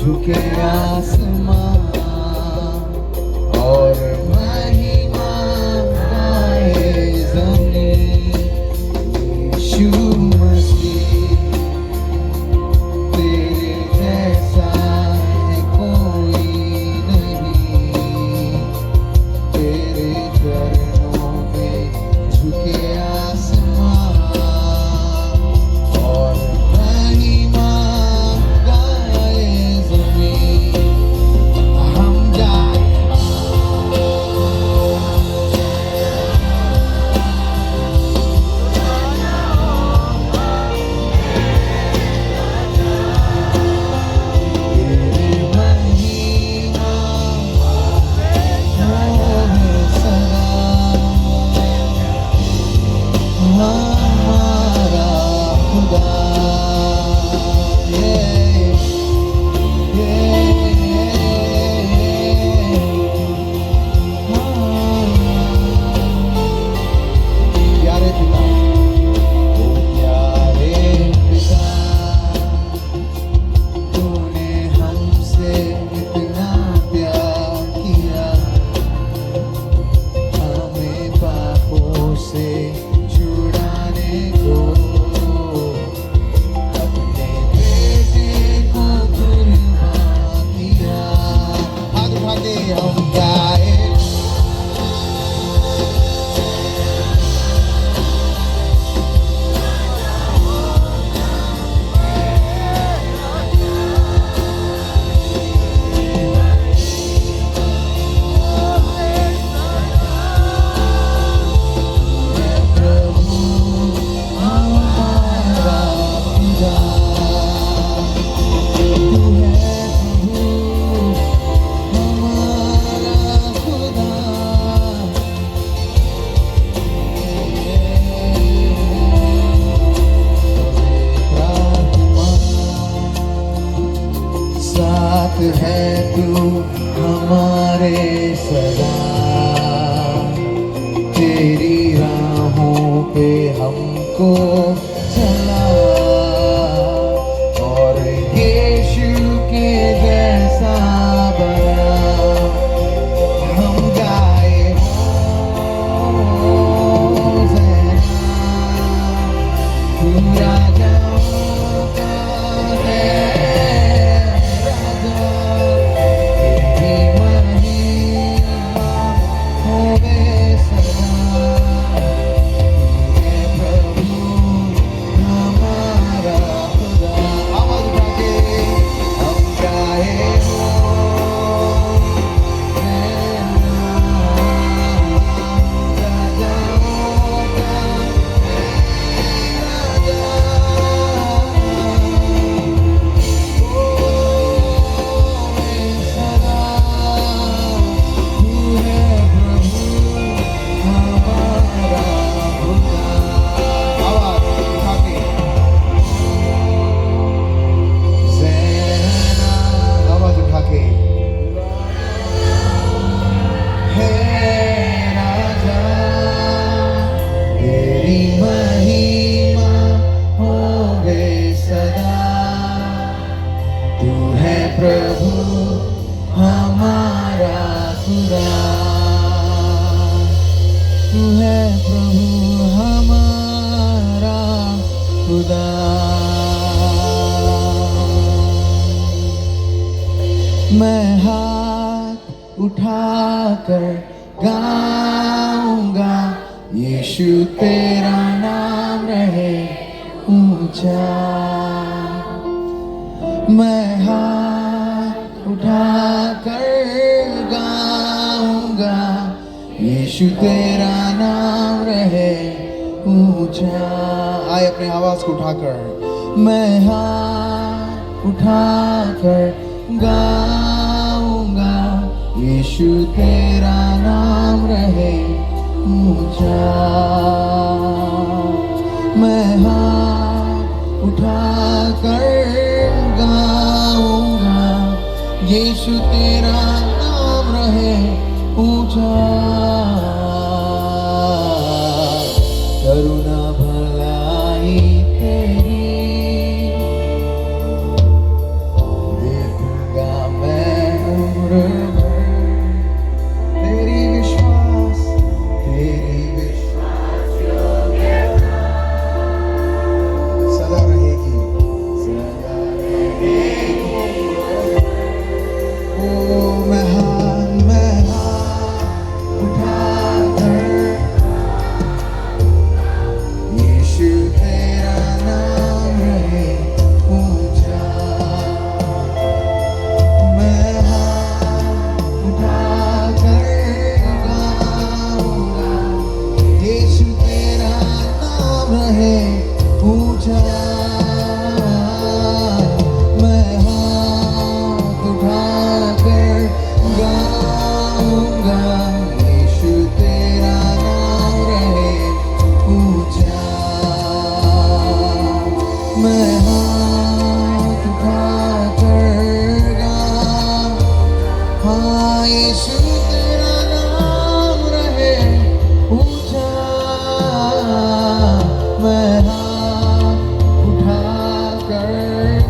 झुके आसमां और महिमा गाए ज़मीं। यीशु मसीह तेरे जैसा है कोई नहीं, तेरे चरणों में झुके आसमां और महिमा गाए ज़मीं। हम गाए तेरी महिमा होवे सदा, हमारा खुदा। प्यारे पिता, ओ प्यारे पिता, तूने हमसे इतना प्यार किया, हमें पापों से छुड़ाने को अपने बेटे को कुर्बान किया। हाथ उठा के हम गाए प्रभु हमारा खुदा। तू है प्रभु हमारा खुदा। साथ है तू हमारे सदा, तेरी राहों पे हमको चला और यीशु के जैसा बना। हम गाए होज़ैना, तू राजाओं का है राजा। तेरी महिमा होवे सदा, तू है प्रभु हमारा खुदा। आवाज उठा के हम गाए राजाओं का राजा। सदा तू है प्रभु हमारा खुदा। आवाज उठा के ज़ैना, आवाज उठा के है राजा। तेरी महिमा होवे सदा, तू है प्रभु हमारा खुदा। तू है प्रभु हमारा खुदा। मैं हाथ उठाकर गाऊंगा, यीशु तेरा नाम रहे ऊंचा। मैं हाथ उठाकर गाऊंगा, यीशु तेरा नाम रहे ऊंचा। आए अपने आवाज को उठाकर, मैं हाथ उठाकर गाऊंगा, यीशु तेरा नाम रहे ऊंचा। मैं हाथ उठाकर गाऊंगा, यीशु तेरा नाम रहे ऊंचा। करुणा भलाई तेरी देखूंगा ओ मैं हाथ उठाकर यीशु तेरा नाम रहे ऊंचा। मैं हाथ उठाकर गाऊंगा यीशु तेरा नाम रहे ऊंचा। मैं हाथ उठाकर गाऊंगा यीशु तेरा नाम रहे ऊंचा। मैं हाथ उठाकर गाऊं, हाँ यीशु तेरा नाम रहे ऊंचा। मैं हाथ उठाकर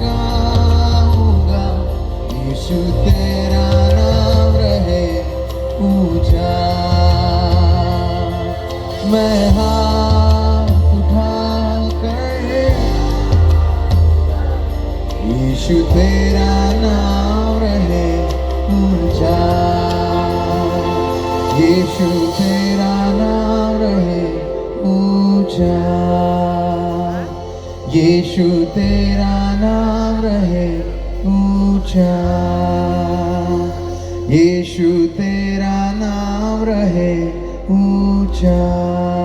गाऊंगा यीशु तेरा नाम रहे ऊंचा। मैं हाथ उठाकर यीशु तेरा नाम रहे ऊंचा। यीशु तेरा नाम रहे ऊंचा। यीशु तेरा नाम रहे ऊंचा। यीशु तेरा नाम रहे ऊंचा।